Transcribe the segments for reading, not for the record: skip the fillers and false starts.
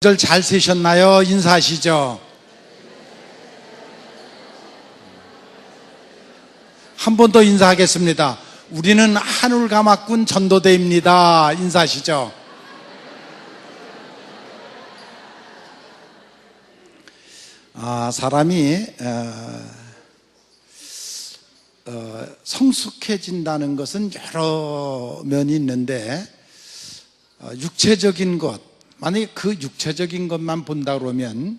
절 잘 세셨나요? 인사하시죠. 한 번 더 인사하겠습니다. 우리는 한울가마꾼 전도대입니다. 인사하시죠. 사람이 성숙해진다는 것은 여러 면이 있는데 육체적인 것, 만약에 그 육체적인 것만 본다 그러면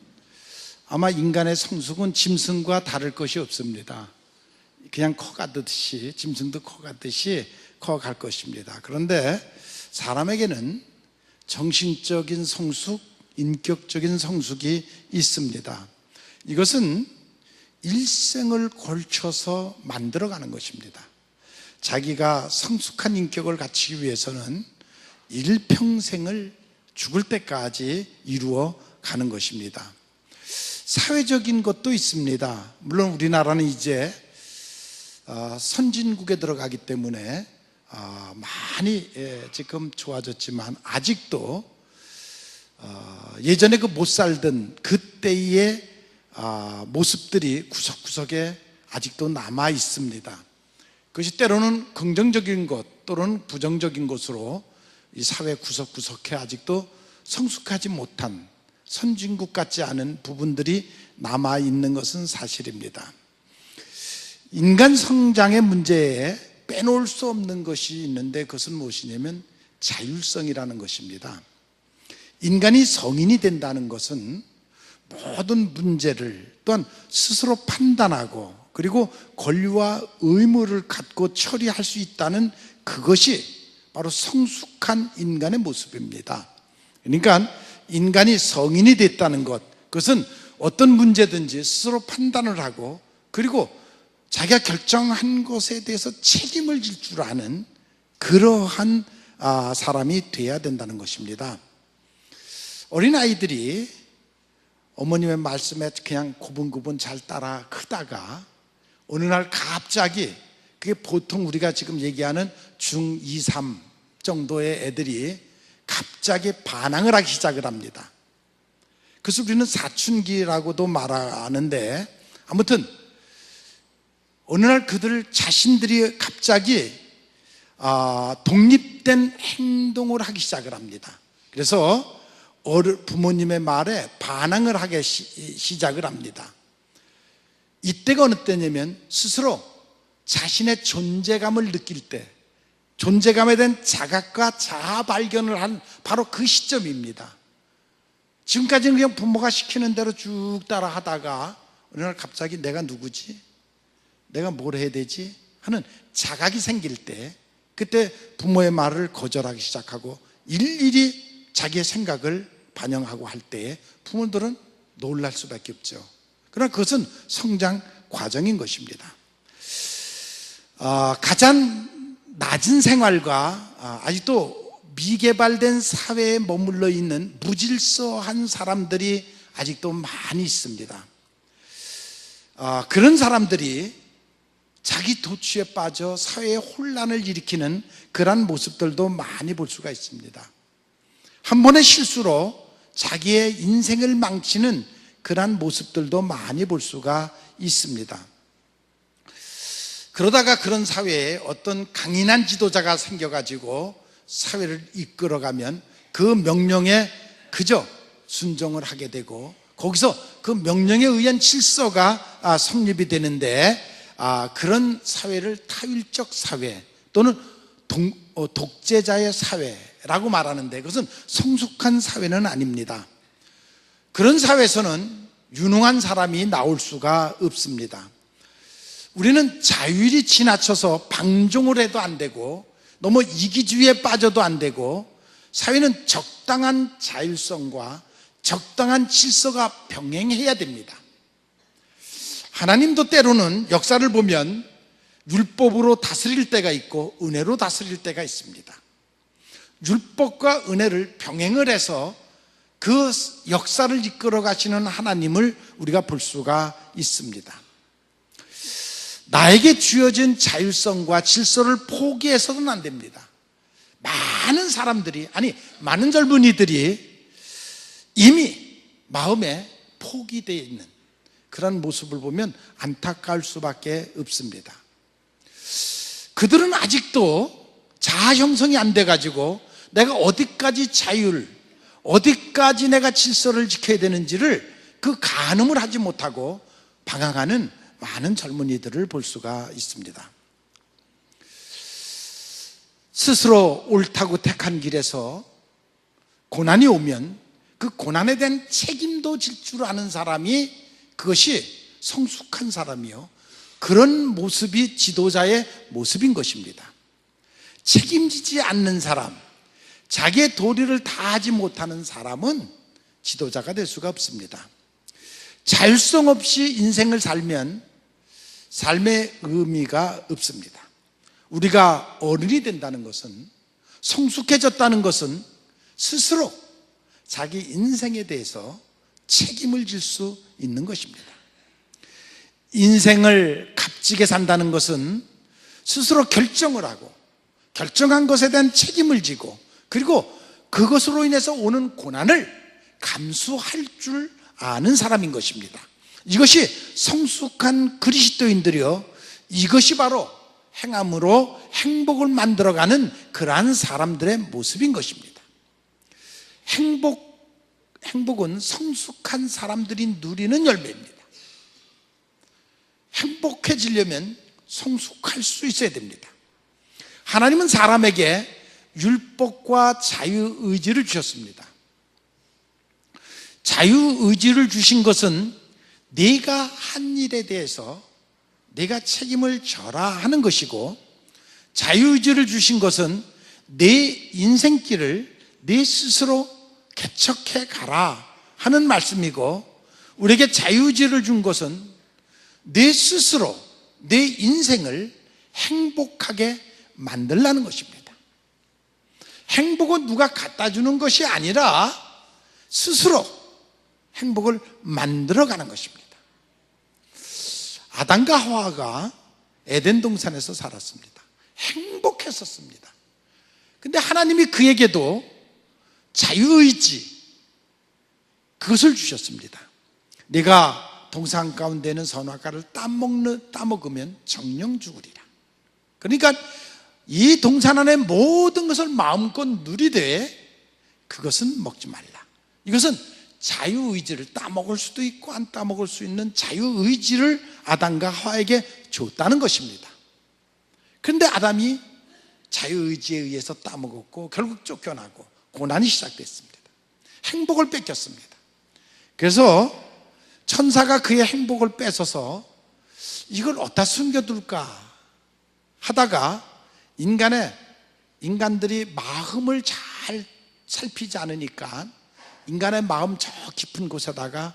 아마 인간의 성숙은 짐승과 다를 것이 없습니다. 그냥 커가듯이, 짐승도 커가듯이 커갈 것입니다. 그런데 사람에게는 정신적인 성숙, 인격적인 성숙이 있습니다. 이것은 일생을 걸쳐서 만들어가는 것입니다. 자기가 성숙한 인격을 갖추기 위해서는 일평생을 죽을 때까지 이루어 가는 것입니다. 사회적인 것도 있습니다. 물론 우리나라는 이제 선진국에 들어가기 때문에 많이 지금 좋아졌지만 아직도 예전에 그 못 살던 그때의 모습들이 구석구석에 아직도 남아 있습니다. 그것이 때로는 긍정적인 것 또는 부정적인 것으로 이 사회 구석구석에 아직도 성숙하지 못한 선진국 같지 않은 부분들이 남아있는 것은 사실입니다. 인간 성장의 문제에 빼놓을 수 없는 것이 있는데 그것은 무엇이냐면 자율성이라는 것입니다. 인간이 성인이 된다는 것은 모든 문제를 또한 스스로 판단하고 그리고 권리와 의무를 갖고 처리할 수 있다는 그것이 바로 성숙한 인간의 모습입니다. 그러니까 인간이 성인이 됐다는 것, 그것은 어떤 문제든지 스스로 판단을 하고 그리고 자기가 결정한 것에 대해서 책임을 질 줄 아는 그러한 사람이 돼야 된다는 것입니다. 어린아이들이 어머님의 말씀에 그냥 고분고분 잘 따라 크다가 어느 날 갑자기, 그게 보통 우리가 지금 얘기하는 중2, 3 정도의 애들이 갑자기 반항을 하기 시작을 합니다. 그래서 우리는 사춘기라고도 말하는데 아무튼 어느 날 그들 자신들이 갑자기 독립된 행동을 하기 시작을 합니다. 그래서 부모님의 말에 반항을 하기 시작을 합니다. 이때가 어느 때냐면 스스로 자신의 존재감을 느낄 때, 존재감에 대한 자각과 자아 발견을 한 바로 그 시점입니다. 지금까지는 그냥 부모가 시키는 대로 쭉 따라 하다가 어느 날 갑자기 내가 누구지? 내가 뭘 해야 되지? 하는 자각이 생길 때, 그때 부모의 말을 거절하기 시작하고 일일이 자기의 생각을 반영하고 할 때에 부모들은 놀랄 수밖에 없죠. 그러나 그것은 성장 과정인 것입니다. 가장 낮은 생활과 아직도 미개발된 사회에 머물러 있는 무질서한 사람들이 아직도 많이 있습니다. 그런 사람들이 자기 도취에 빠져 사회에 혼란을 일으키는 그러한 모습들도 많이 볼 수가 있습니다. 한 번의 실수로 자기의 인생을 망치는 그러한 모습들도 많이 볼 수가 있습니다. 그러다가 그런 사회에 어떤 강인한 지도자가 생겨가지고 사회를 이끌어가면 그 명령에 그저 순종을 하게 되고 거기서 그 명령에 의한 질서가 성립이 되는데 그런 사회를 타율적 사회 또는 독재자의 사회라고 말하는데 그것은 성숙한 사회는 아닙니다. 그런 사회에서는 유능한 사람이 나올 수가 없습니다. 우리는 자율이 지나쳐서 방종을 해도 안 되고 너무 이기주의에 빠져도 안 되고 사회는 적당한 자율성과 적당한 질서가 병행해야 됩니다. 하나님도 때로는 역사를 보면 율법으로 다스릴 때가 있고 은혜로 다스릴 때가 있습니다. 율법과 은혜를 병행을 해서 그 역사를 이끌어 가시는 하나님을 우리가 볼 수가 있습니다. 나에게 주어진 자율성과 질서를 포기해서는 안 됩니다. 많은 사람들이, 많은 젊은이들이 이미 마음에 포기되어 있는 그런 모습을 보면 안타까울 수밖에 없습니다. 그들은 아직도 자아 형성이 안 돼가지고 내가 어디까지 자유를, 어디까지 내가 질서를 지켜야 되는지를 그 가늠을 하지 못하고 방황하는 많은 젊은이들을 볼 수가 있습니다. 스스로 옳다고 택한 길에서 고난이 오면 그 고난에 대한 책임도 질 줄 아는 사람이, 그것이 성숙한 사람이요, 그런 모습이 지도자의 모습인 것입니다. 책임지지 않는 사람, 자기의 도리를 다하지 못하는 사람은 지도자가 될 수가 없습니다. 자율성 없이 인생을 살면 삶의 의미가 없습니다. 우리가 어른이 된다는 것은, 성숙해졌다는 것은 스스로 자기 인생에 대해서 책임을 질 수 있는 것입니다. 인생을 값지게 산다는 것은 스스로 결정을 하고 결정한 것에 대한 책임을 지고, 그리고 그것으로 인해서 오는 고난을 감수할 줄 아는 사람인 것입니다. 이것이 성숙한 그리스도인들이요, 이것이 바로 행함으로 행복을 만들어가는 그러한 사람들의 모습인 것입니다. 행복은 성숙한 사람들이 누리는 열매입니다. 행복해지려면 성숙할 수 있어야 됩니다. 하나님은 사람에게 율법과 자유의지를 주셨습니다. 자유의지를 주신 것은 내가 한 일에 대해서 내가 책임을 져라 하는 것이고, 자유의지를 주신 것은 내 인생길을 내 스스로 개척해 가라 하는 말씀이고, 우리에게 자유의지를 준 것은 내 스스로 내 인생을 행복하게 만들라는 것입니다. 행복은 누가 갖다 주는 것이 아니라 스스로 행복을 만들어가는 것입니다. 아담과 하와가 에덴 동산에서 살았습니다. 행복했었습니다. 근데 하나님이 그에게도 자유의지, 그것을 주셨습니다. 네가 동산 가운데 있는 선악과를 따먹으면 정령 죽으리라. 그러니까 이 동산 안에 모든 것을 마음껏 누리되 그것은 먹지 말라. 이것은 자유의지를, 따먹을 수도 있고 안 따먹을 수 있는 자유의지를 아담과 하와에게 줬다는 것입니다. 그런데 아담이 자유의지에 의해서 따먹었고 결국 쫓겨나고 고난이 시작됐습니다. 행복을 뺏겼습니다. 그래서 천사가 그의 행복을 뺏어서 이걸 어디다 숨겨둘까 하다가 인간들이 마음을 잘 살피지 않으니까 인간의 마음 저 깊은 곳에다가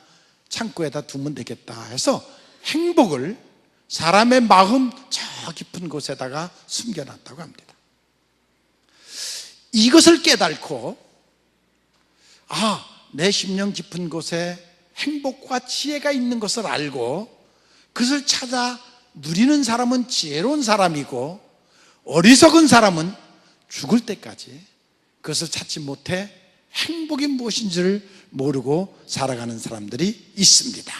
창고에다 두면 되겠다 해서 행복을 사람의 마음 저 깊은 곳에다가 숨겨놨다고 합니다. 이것을 깨닫고 내 심령 깊은 곳에 행복과 지혜가 있는 것을 알고 그것을 찾아 누리는 사람은 지혜로운 사람이고, 어리석은 사람은 죽을 때까지 그것을 찾지 못해 행복이 무엇인지를 모르고 살아가는 사람들이 있습니다.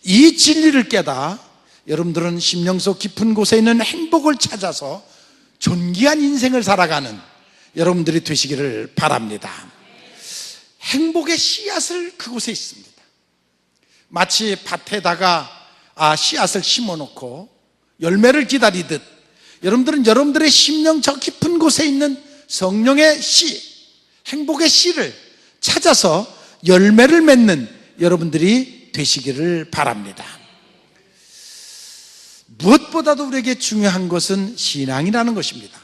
이 진리를 깨닫 여러분들은 심령속 깊은 곳에 있는 행복을 찾아서 존귀한 인생을 살아가는 여러분들이 되시기를 바랍니다. 행복의 씨앗을 그곳에 있습니다. 마치 밭에다가 씨앗을 심어놓고 열매를 기다리듯 여러분들은 여러분들의 심령 저 깊은 곳에 있는 성령의 씨, 행복의 씨를 찾아서 열매를 맺는 여러분들이 되시기를 바랍니다. 무엇보다도 우리에게 중요한 것은 신앙이라는 것입니다.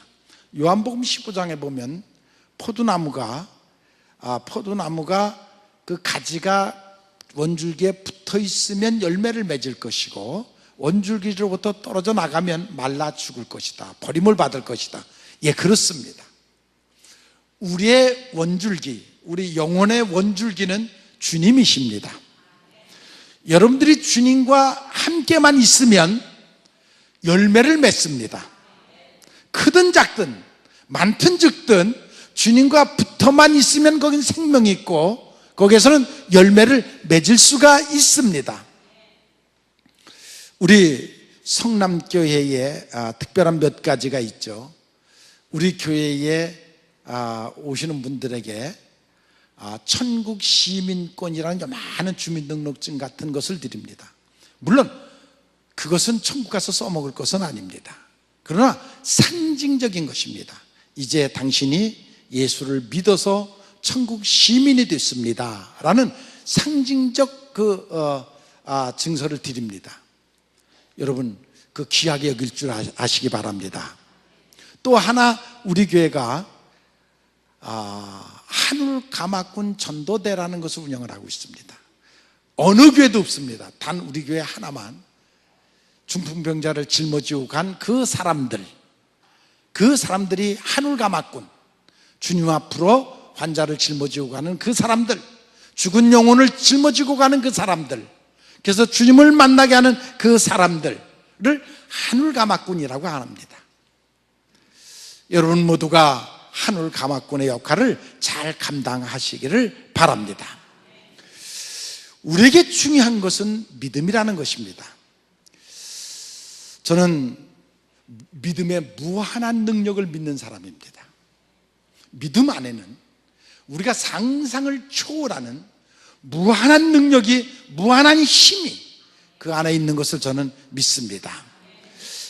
요한복음 15장에 보면 포도나무가 그 가지가 원줄기에 붙어 있으면 열매를 맺을 것이고 원줄기로부터 떨어져 나가면 말라 죽을 것이다, 버림을 받을 것이다. 예, 그렇습니다. 우리의 원줄기, 우리 영혼의 원줄기는 주님이십니다. 여러분들이 주님과 함께만 있으면 열매를 맺습니다. 크든 작든 많든 적든 주님과 붙어만 있으면 거긴 생명이 있고 거기에서는 열매를 맺을 수가 있습니다. 우리 성남교회에 특별한 몇 가지가 있죠. 우리 교회에 오시는 분들에게 천국 시민권이라는 많은 주민등록증 같은 것을 드립니다. 물론 그것은 천국 가서 써먹을 것은 아닙니다. 그러나 상징적인 것입니다. 이제 당신이 예수를 믿어서 천국 시민이 됐습니다 라는 상징적 증서를 드립니다. 여러분, 그 귀하게 여길 줄 아시기 바랍니다. 또 하나, 우리 교회가 한울가마꾼 전도대라는 것을 운영을 하고 있습니다. 어느 교회도 없습니다. 단 우리 교회 하나만. 중풍병자를 짊어지고 간 그 사람들이 한울가마꾼, 주님 앞으로 환자를 짊어지고 가는 그 사람들, 죽은 영혼을 짊어지고 가는 그 사람들, 그래서 주님을 만나게 하는 그 사람들을 한울가마꾼이라고 합니다. 여러분 모두가 한울가마꾼의 역할을 잘 감당하시기를 바랍니다. 우리에게 중요한 것은 믿음이라는 것입니다. 저는 믿음의 무한한 능력을 믿는 사람입니다. 믿음 안에는 우리가 상상을 초월하는 무한한 능력이, 무한한 힘이 그 안에 있는 것을 저는 믿습니다.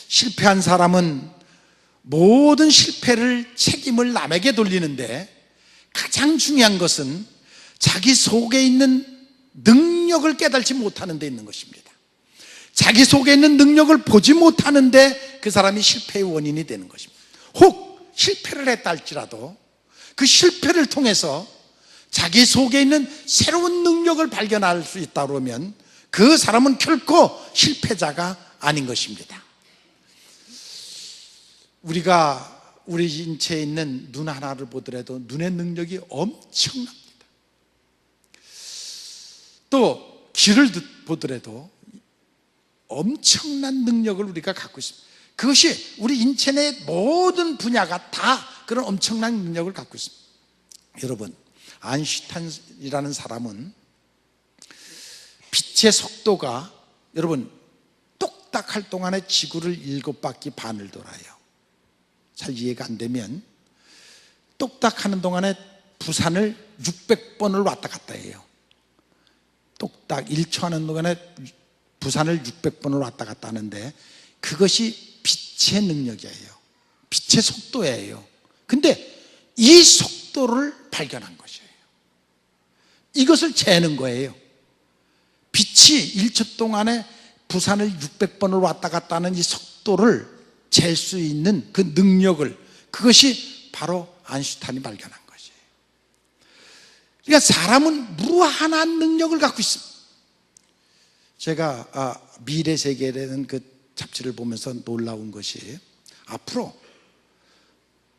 실패한 사람은 모든 실패를, 책임을 남에게 돌리는데 가장 중요한 것은 자기 속에 있는 능력을 깨닫지 못하는 데 있는 것입니다. 자기 속에 있는 능력을 보지 못하는데 그 사람이 실패의 원인이 되는 것입니다. 혹 실패를 했다 할지라도 그 실패를 통해서 자기 속에 있는 새로운 능력을 발견할 수 있다 그러면 그 사람은 결코 실패자가 아닌 것입니다. 우리가 우리 인체에 있는 눈 하나를 보더라도 눈의 능력이 엄청납니다. 또 귀를 보더라도 엄청난 능력을 우리가 갖고 있습니다. 그것이 우리 인체 내 모든 분야가 다 그런 엄청난 능력을 갖고 있습니다. 여러분, 아인슈타인이라는 사람은 빛의 속도가, 여러분, 똑딱할 동안에 지구를 7바퀴 반을 돌아요. 잘 이해가 안 되면 똑딱하는 동안에 부산을 600번을 왔다 갔다 해요. 똑딱 1초 하는 동안에 부산을 600번을 왔다 갔다 하는데 그것이 빛의 능력이에요. 빛의 속도예요. 근데 이 속도를 발견한 것이에요. 이것을 재는 거예요. 빛이 1초 동안에 부산을 600번을 왔다 갔다 하는 이 속도를 잴 수 있는 그 능력을, 그것이 바로 아인슈타인이 발견한 것이에요. 그러니까 사람은 무한한 능력을 갖고 있습니다. 제가 미래세계라는 그 잡지를 보면서 놀라운 것이, 앞으로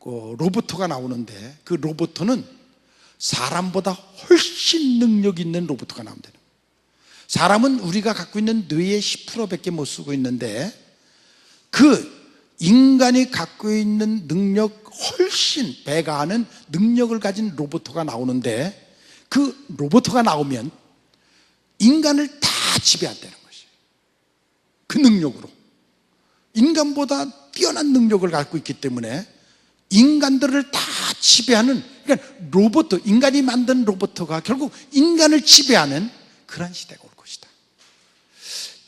로봇가 나오는데 그 로봇은 사람보다 훨씬 능력 있는 로봇가 나온다는 거예요. 사람은 우리가 갖고 있는 뇌의 10%밖에 못 쓰고 있는데 그 인간이 갖고 있는 능력 훨씬 배가하는 능력을 가진 로봇가 나오는데 그 로봇가 나오면 인간을 다 지배한다는 것이에요. 그 능력으로 인간보다 뛰어난 능력을 갖고 있기 때문에 인간들을 다 지배하는, 그러니까 로봇, 인간이 만든 로봇가 결국 인간을 지배하는 그런 시대가 올 것이다.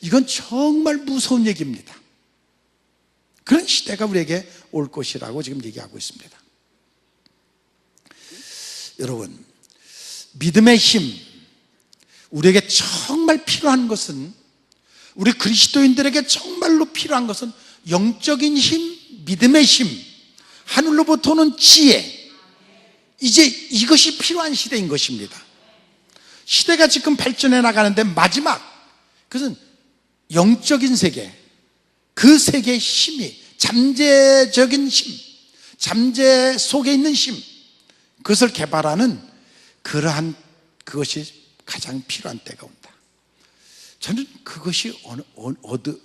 이건 정말 무서운 얘기입니다. 그런 시대가 우리에게 올 것이라고 지금 얘기하고 있습니다. 여러분, 믿음의 힘, 우리에게 정말 필요한 것은, 우리 그리스도인들에게 정말로 필요한 것은 영적인 힘, 믿음의 힘, 하늘로부터 오는 지혜, 이제 이것이 필요한 시대인 것입니다. 시대가 지금 발전해 나가는데 마지막, 그것은 영적인 세계, 그 세계의 힘이, 잠재적인 힘, 잠재 속에 있는 힘, 그것을 개발하는 그러한, 그것이 가장 필요한 때가 온다. 저는 그것이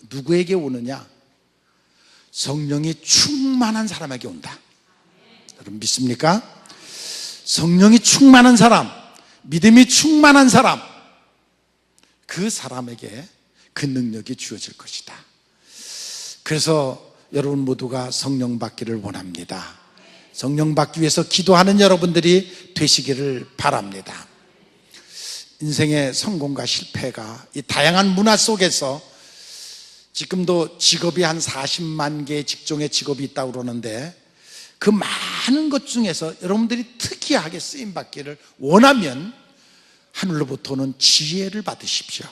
누구에게 오느냐? 성령이 충만한 사람에게 온다. 여러분 믿습니까? 성령이 충만한 사람, 믿음이 충만한 사람, 그 사람에게 그 능력이 주어질 것이다. 그래서 여러분 모두가 성령 받기를 원합니다. 성령 받기 위해서 기도하는 여러분들이 되시기를 바랍니다. 인생의 성공과 실패가 이 다양한 문화 속에서 지금도 직업이 한 40만 개의 직종의 직업이 있다고 그러는데, 그 많은 것 중에서 여러분들이 특이하게 쓰임받기를 원하면 하늘로부터 오는 지혜를 받으십시오.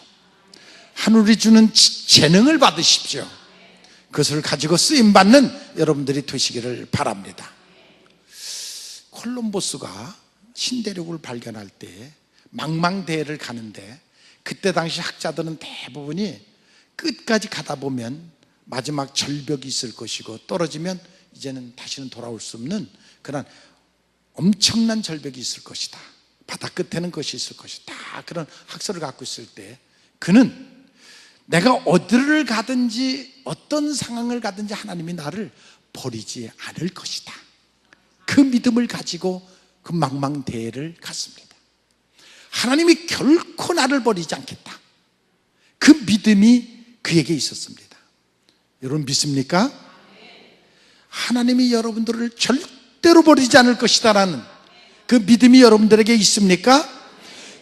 하늘이 주는 재능을 받으십시오. 그것을 가지고 쓰임받는 여러분들이 되시기를 바랍니다. 콜럼버스가 신대륙을 발견할 때 망망대해를 가는데, 그때 당시 학자들은 대부분이 끝까지 가다 보면 마지막 절벽이 있을 것이고, 떨어지면 이제는 다시는 돌아올 수 없는 그런 엄청난 절벽이 있을 것이다, 바다 끝에는 것이 있을 것이다, 그런 학설을 갖고 있을 때, 그는 내가 어디를 가든지 어떤 상황을 가든지 하나님이 나를 버리지 않을 것이다, 그 믿음을 가지고 그 망망대해를 갔습니다. 하나님이 결코 나를 버리지 않겠다, 그 믿음이 그에게 있었습니다. 여러분 믿습니까? 하나님이 여러분들을 절대로 버리지 않을 것이다라는 그 믿음이 여러분들에게 있습니까?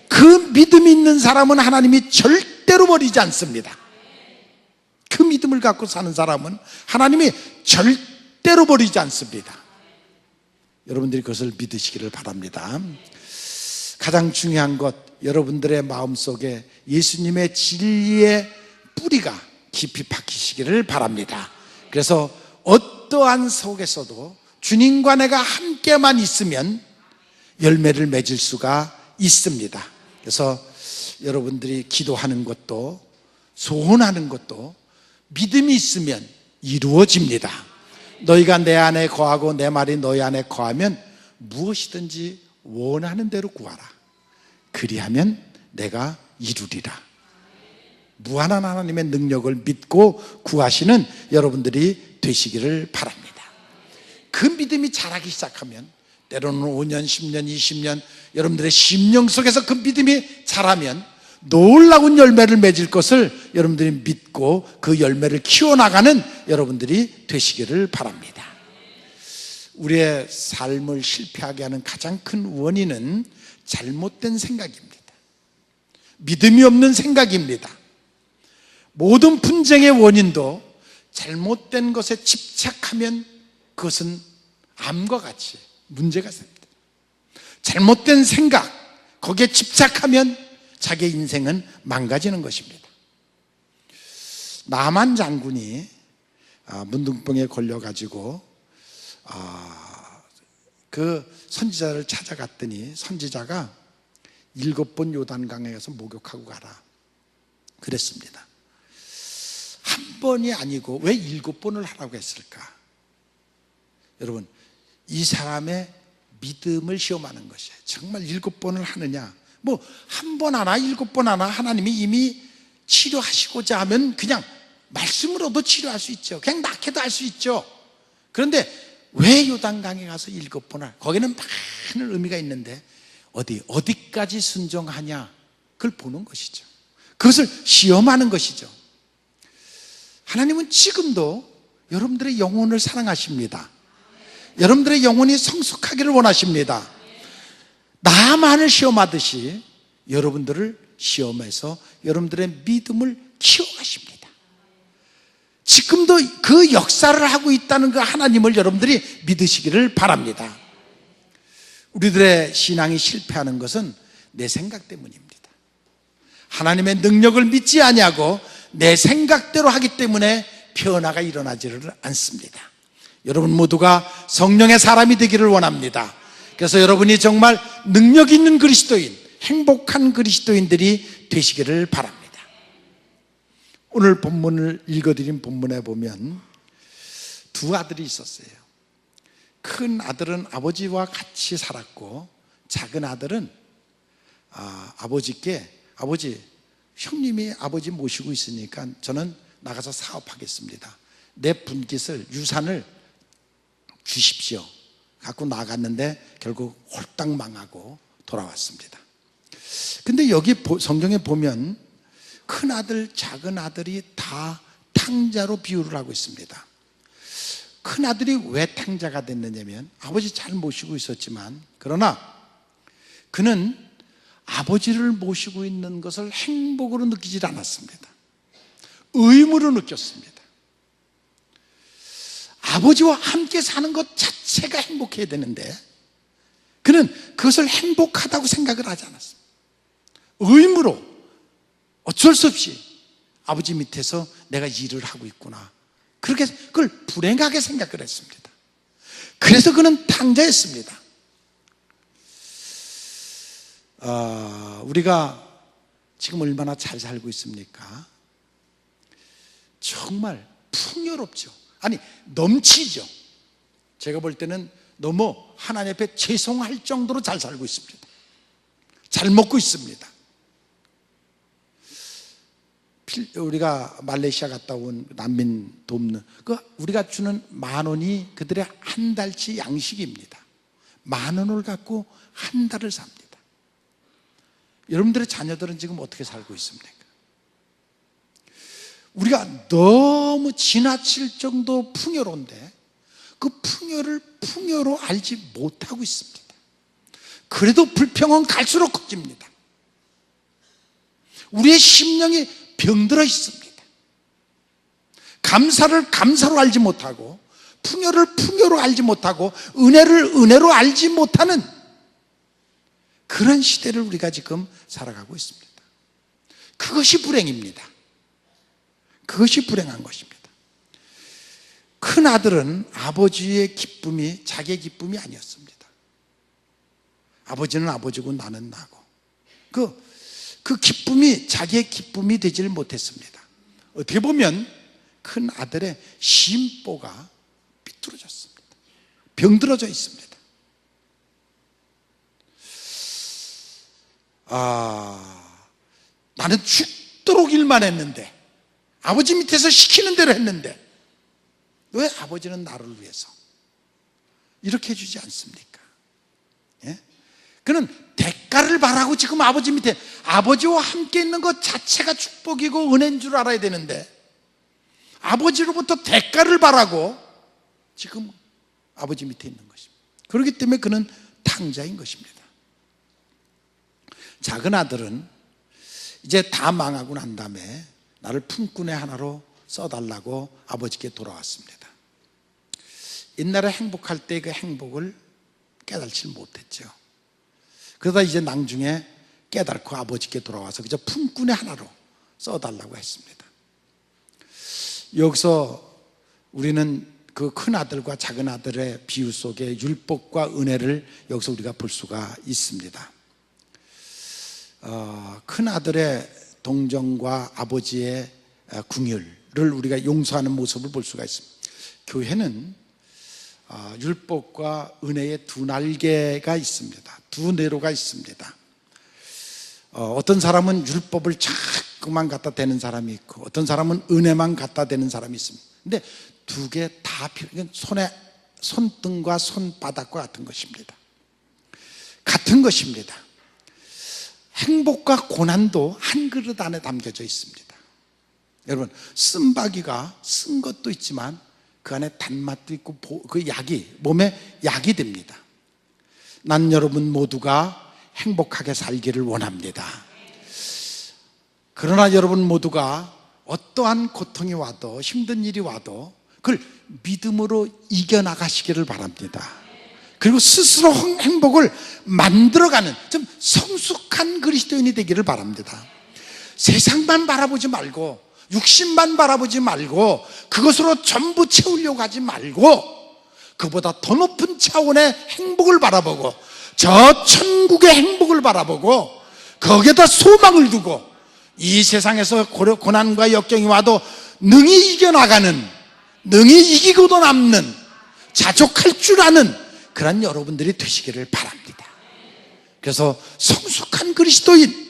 그 믿음이 있는 사람은 하나님이 절대로 버리지 않습니다. 그 믿음을 갖고 사는 사람은 하나님이 절대로 버리지 않습니다. 여러분들이 그것을 믿으시기를 바랍니다. 가장 중요한 것, 여러분들의 마음속에 예수님의 진리의 뿌리가 깊이 박히시기를 바랍니다. 그래서 어떠한 속에서도 주님과 내가 함께만 있으면 열매를 맺을 수가 있습니다. 그래서 여러분들이 기도하는 것도 소원하는 것도 믿음이 있으면 이루어집니다. 너희가 내 안에 거하고 내 말이 너희 안에 거하면 무엇이든지 원하는 대로 구하라. 그리하면 내가 이루리라. 무한한 하나님의 능력을 믿고 구하시는 여러분들이 되시기를 바랍니다. 그 믿음이 자라기 시작하면 때로는 5년, 10년, 20년 여러분들의 심령 속에서 그 믿음이 자라면 놀라운 열매를 맺을 것을 여러분들이 믿고 그 열매를 키워나가는 여러분들이 되시기를 바랍니다. 우리의 삶을 실패하게 하는 가장 큰 원인은 잘못된 생각입니다. 믿음이 없는 생각입니다. 모든 분쟁의 원인도 잘못된 것에 집착하면 그것은 암과 같이 문제가 생깁니다. 잘못된 생각, 거기에 집착하면 자기의 인생은 망가지는 것입니다. 나만 장군이 문둥병에 걸려가지고 그 선지자를 찾아갔더니 선지자가 7번 요단강에 가서 목욕하고 가라 그랬습니다. 한 번이 아니고 왜 7번을 하라고 했을까? 여러분, 이 사람의 믿음을 시험하는 것이에요. 정말 7번을 하느냐? 뭐 한 번 하나 7번 하나 하나님이 이미 치료하시고자 하면 그냥 말씀으로도 치료할 수 있죠. 그냥 낙해도 할 수 있죠. 그런데 왜 요단강에 가서 7번을, 거기는 많은 의미가 있는데 어디까지 순종하냐, 그걸 보는 것이죠. 그것을 시험하는 것이죠. 하나님은 지금도 여러분들의 영혼을 사랑하십니다. 여러분들의 영혼이 성숙하기를 원하십니다. 나만을 시험하듯이 여러분들을 시험해서 여러분들의 믿음을 키워가십니다. 지금도 그 역사를 하고 있다는 그 하나님을 여러분들이 믿으시기를 바랍니다. 우리들의 신앙이 실패하는 것은 내 생각 때문입니다. 하나님의 능력을 믿지 아니하고 내 생각대로 하기 때문에 변화가 일어나지를 않습니다. 여러분 모두가 성령의 사람이 되기를 원합니다. 그래서 여러분이 정말 능력 있는 그리스도인, 행복한 그리스도인들이 되시기를 바랍니다. 오늘 본문을 읽어드린 본문에 보면 두 아들이 있었어요. 큰 아들은 아버지와 같이 살았고, 작은 아들은 아버지께, 아버지, 형님이 아버지 모시고 있으니까 저는 나가서 사업하겠습니다. 내 분깃을, 유산을 주십시오. 갖고 나갔는데 결국 홀딱 망하고 돌아왔습니다. 근데 여기 성경에 보면 큰 아들, 작은 아들이 다 탕자로 비유를 하고 있습니다. 큰 아들이 왜 탕자가 됐느냐면 아버지 잘 모시고 있었지만, 그러나 그는 아버지를 모시고 있는 것을 행복으로 느끼지 않았습니다. 의무로 느꼈습니다. 아버지와 함께 사는 것 자체가 행복해야 되는데 그는 그것을 행복하다고 생각을 하지 않았습니다. 의무로, 어쩔 수 없이 아버지 밑에서 내가 일을 하고 있구나, 그렇게 그걸 불행하게 생각을 했습니다. 그래서 그는 탕자였습니다. 우리가 지금 얼마나 잘 살고 있습니까? 정말 풍요롭죠. 아니, 넘치죠. 제가 볼 때는 너무 하나님 앞에 죄송할 정도로 잘 살고 있습니다. 잘 먹고 있습니다. 우리가 말레이시아 갔다 온 난민 돕는 우리가 주는 10,000원이 그들의 한 달치 양식입니다. 10,000원을 갖고 한 달을 삽니다. 여러분들의 자녀들은 지금 어떻게 살고 있습니까? 우리가 너무 지나칠 정도 풍요로운데 그 풍요를 풍요로 알지 못하고 있습니다. 그래도 불평은 갈수록 커집니다. 우리의 심령이 병들어 있습니다. 감사를 감사로 알지 못하고, 풍요를 풍요로 알지 못하고, 은혜를 은혜로 알지 못하는 그런 시대를 우리가 지금 살아가고 있습니다. 그것이 불행입니다. 그것이 불행한 것입니다. 큰 아들은 아버지의 기쁨이 자기의 기쁨이 아니었습니다. 아버지는 아버지고 나는 나고, 그 기쁨이 자기의 기쁨이 되지를 못했습니다. 어떻게 보면 큰 아들의 심보가 삐뚤어졌습니다. 병들어져 있습니다. 나는 죽도록 일만 했는데, 아버지 밑에서 시키는 대로 했는데 왜 아버지는 나를 위해서 이렇게 해주지 않습니까? 예? 그는 대가를 바라고 지금 아버지 밑에, 아버지와 함께 있는 것 자체가 축복이고 은혜인 줄 알아야 되는데 아버지로부터 대가를 바라고 지금 아버지 밑에 있는 것입니다. 그렇기 때문에 그는 탕자인 것입니다. 작은 아들은 이제 다 망하고 난 다음에 나를 품꾼의 하나로 써달라고 아버지께 돌아왔습니다. 옛날에 행복할 때 그 행복을 깨달지 못했죠. 그러다 이제 나중에 깨닫고 아버지께 돌아와서 그저 품꾼의 하나로 써달라고 했습니다. 여기서 우리는 그 큰 아들과 작은 아들의 비유 속에 율법과 은혜를 여기서 우리가 볼 수가 있습니다. 큰 아들의 동정과 아버지의 궁율을 우리가 용서하는 모습을 볼 수가 있습니다. 교회는 율법과 은혜의 두 날개가 있습니다. 두 내로가 있습니다. 어떤 사람은 율법을 자꾸만 갖다 대는 사람이 있고, 어떤 사람은 은혜만 갖다 대는 사람이 있습니다. 근데 두 개 다 필요해요. 손등과 손바닥과 같은 것입니다. 같은 것입니다. 행복과 고난도 한 그릇 안에 담겨져 있습니다. 여러분, 쓴바귀가 쓴 것도 있지만 그 안에 단맛도 있고 그 약이 몸에 약이 됩니다. 난 여러분 모두가 행복하게 살기를 원합니다. 그러나 여러분 모두가 어떠한 고통이 와도, 힘든 일이 와도 그걸 믿음으로 이겨나가시기를 바랍니다. 그리고 스스로 행복을 만들어가는 좀 성숙한 그리스도인이 되기를 바랍니다. 세상만 바라보지 말고, 육신만 바라보지 말고, 그것으로 전부 채우려고 하지 말고, 그보다 더 높은 차원의 행복을 바라보고, 저 천국의 행복을 바라보고, 거기에다 소망을 두고, 이 세상에서 고난과 역경이 와도 능히 이겨나가는, 능히 이기고도 남는, 자족할 줄 아는 그런 여러분들이 되시기를 바랍니다. 그래서 성숙한 그리스도인,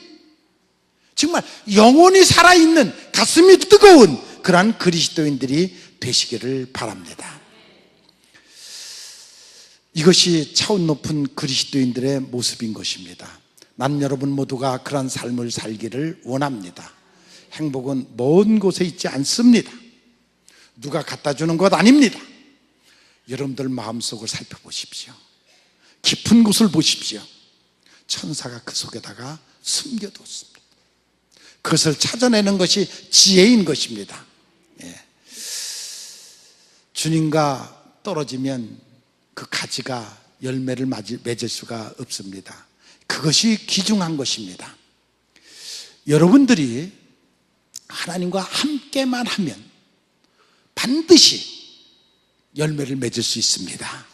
정말 영혼이 살아있는, 가슴이 뜨거운 그러한 그리스도인들이 되시기를 바랍니다. 이것이 차원 높은 그리스도인들의 모습인 것입니다. 난 여러분 모두가 그런 삶을 살기를 원합니다. 행복은 먼 곳에 있지 않습니다. 누가 갖다 주는 것 아닙니다. 여러분들 마음속을 살펴보십시오. 깊은 곳을 보십시오. 천사가 그 속에다가 숨겨뒀습니다. 그것을 찾아내는 것이 지혜인 것입니다. 예. 주님과 떨어지면 그 가지가 열매를 맺을 수가 없습니다. 그것이 귀중한 것입니다. 여러분들이 하나님과 함께만 하면 반드시 열매를 맺을 수 있습니다.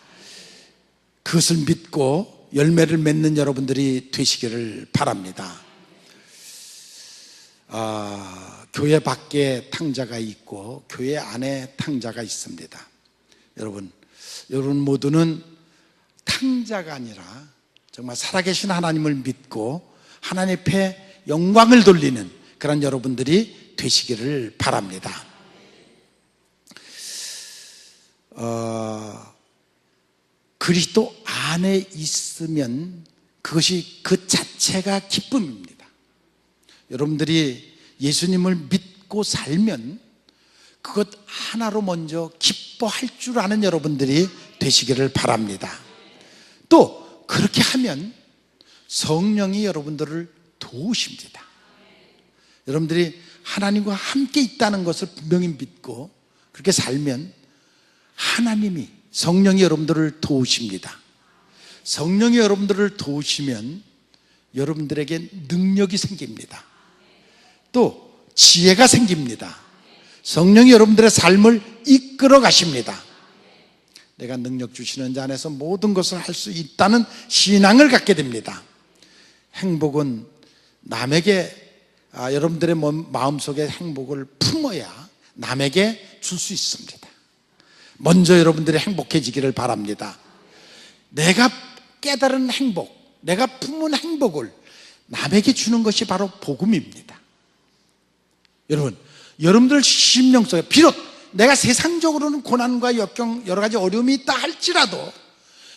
그것을 믿고 열매를 맺는 여러분들이 되시기를 바랍니다. 교회 밖에 탕자가 있고 교회 안에 탕자가 있습니다. 여러분 모두는 탕자가 아니라 정말 살아계신 하나님을 믿고 하나님 앞에 영광을 돌리는 그런 여러분들이 되시기를 바랍니다. 그리스도 안에 있으면 그것이 그 자체가 기쁨입니다. 여러분들이 예수님을 믿고 살면 그것 하나로 먼저 기뻐할 줄 아는 여러분들이 되시기를 바랍니다. 또 그렇게 하면 성령이 여러분들을 도우십니다. 여러분들이 하나님과 함께 있다는 것을 분명히 믿고 그렇게 살면 하나님이 성령이 여러분들을 도우십니다. 성령이 여러분들을 도우시면 여러분들에게 능력이 생깁니다. 또 지혜가 생깁니다. 성령이 여러분들의 삶을 이끌어 가십니다. 내가 능력 주시는 자 안에서 모든 것을 할 수 있다는 신앙을 갖게 됩니다. 행복은 남에게 여러분들의 마음속에 행복을 품어야 남에게 줄 수 있습니다. 먼저 여러분들이 행복해지기를 바랍니다. 내가 깨달은 행복, 내가 품은 행복을 남에게 주는 것이 바로 복음입니다. 여러분들 심령 속에 비록 내가 세상적으로는 고난과 역경 여러 가지 어려움이 있다 할지라도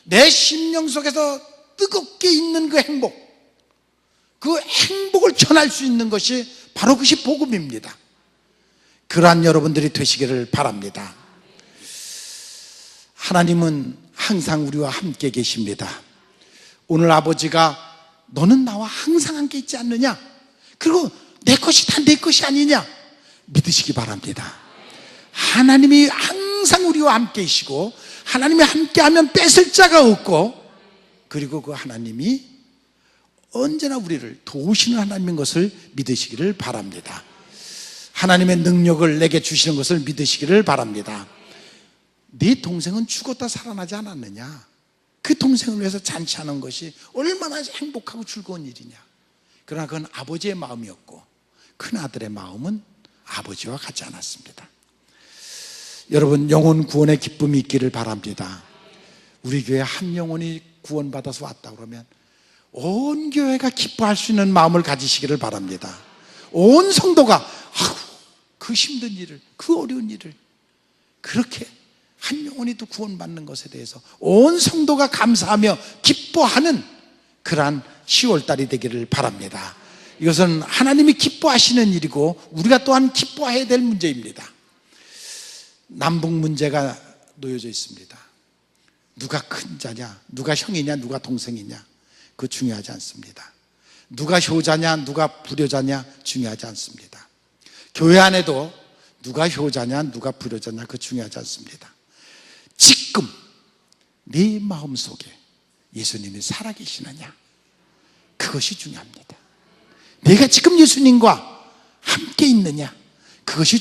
내 심령 속에서 뜨겁게 있는 그 행복, 그 행복을 전할 수 있는 것이 바로 그것이 복음입니다. 그러한 여러분들이 되시기를 바랍니다. 하나님은 항상 우리와 함께 계십니다. 오늘 아버지가 너는 나와 항상 함께 있지 않느냐? 그리고 내 것이 다 내 것이 아니냐? 믿으시기 바랍니다. 하나님이 항상 우리와 함께 계시고 하나님이 함께하면 뺏을 자가 없고 그리고 그 하나님이 언제나 우리를 도우시는 하나님인 것을 믿으시기를 바랍니다. 하나님의 능력을 내게 주시는 것을 믿으시기를 바랍니다. 네 동생은 죽었다 살아나지 않았느냐? 그 동생을 위해서 잔치하는 것이 얼마나 행복하고 즐거운 일이냐? 그러나 그건 아버지의 마음이었고 큰아들의 마음은 아버지와 같지 않았습니다. 여러분 영혼 구원의 기쁨이 있기를 바랍니다. 우리 교회 한 영혼이 구원받아서 왔다 그러면 온 교회가 기뻐할 수 있는 마음을 가지시기를 바랍니다. 온 성도가 그 힘든 일을, 그 어려운 일을 그렇게 한 영혼이 또 구원받는 것에 대해서 온 성도가 감사하며 기뻐하는 그러한 10월달이 되기를 바랍니다. 이것은 하나님이 기뻐하시는 일이고 우리가 또한 기뻐해야 될 문제입니다. 남북 문제가 놓여져 있습니다. 누가 큰 자냐, 누가 형이냐, 누가 동생이냐, 그거 중요하지 않습니다. 누가 효자냐, 누가 불효자냐 중요하지 않습니다. 교회 안에도 누가 효자냐, 누가 불효자냐 그거 중요하지 않습니다. 지금 네 마음속에 예수님이 살아계시느냐, 그것이 중요합니다. 내가 지금 예수님과 함께 있느냐, 그것이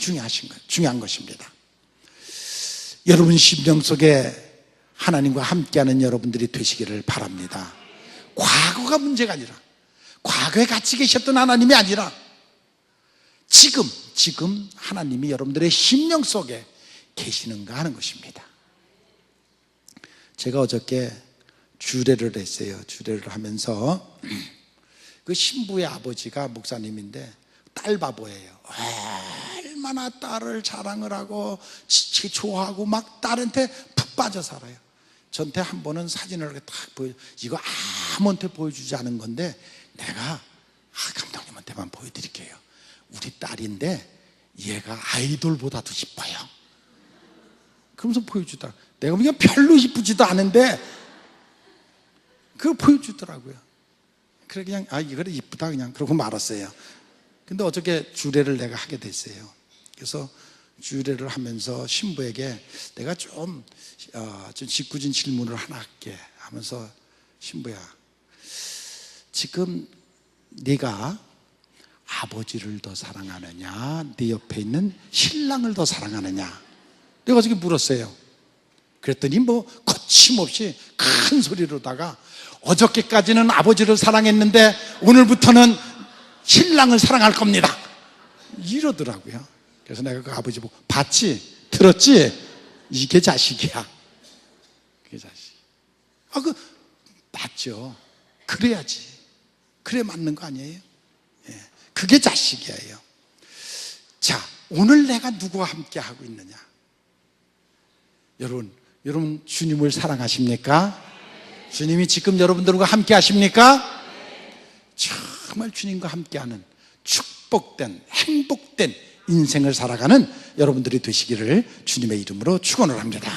중요한 것입니다. 여러분 심령 속에 하나님과 함께하는 여러분들이 되시기를 바랍니다. 과거가 문제가 아니라, 과거에 같이 계셨던 하나님이 아니라 지금 하나님이 여러분들의 심령 속에 계시는가 하는 것입니다. 제가 어저께 주례를 했어요. 주례를 하면서 그 신부의 아버지가 목사님인데 딸 바보예요. 얼마나 딸을 자랑을 하고 좋아하고 막 딸한테 푹 빠져 살아요. 저한테 한 번은 사진을 이렇게 딱 이거 아무한테 보여주지 않은 건데 내가 감독님한테만 보여드릴게요. 우리 딸인데 얘가 아이돌보다도 이뻐요. 그러면서 보여주더라. 내가 그냥 별로 이쁘지도 않은데 그거 보여주더라고요. 그래 그냥 이거를 이쁘다 그냥 그러고 말았어요. 근데 어저께 주례를 내가 하게 됐어요. 그래서 주례를 하면서 신부에게 내가 좀 짓궂은 질문을 하나 할게 하면서, 신부야, 지금 네가 아버지를 더 사랑하느냐, 네 옆에 있는 신랑을 더 사랑하느냐, 내가 어저께 물었어요. 그랬더니 뭐 거침없이 큰 소리로다가 어저께까지는 아버지를 사랑했는데 오늘부터는 신랑을 사랑할 겁니다, 이러더라고요. 그래서 내가 그 아버지 보고, 봤지? 들었지? 이게 자식이야. 그게 자식. 맞죠. 그래야지. 그래 맞는 거 아니에요? 예. 그게 자식이에요. 자, 오늘 내가 누구와 함께 하고 있느냐? 여러분 주님을 사랑하십니까? 주님이 지금 여러분들과 함께 하십니까? 정말 주님과 함께하는 축복된, 행복된 인생을 살아가는 여러분들이 되시기를 주님의 이름으로 축원을 합니다.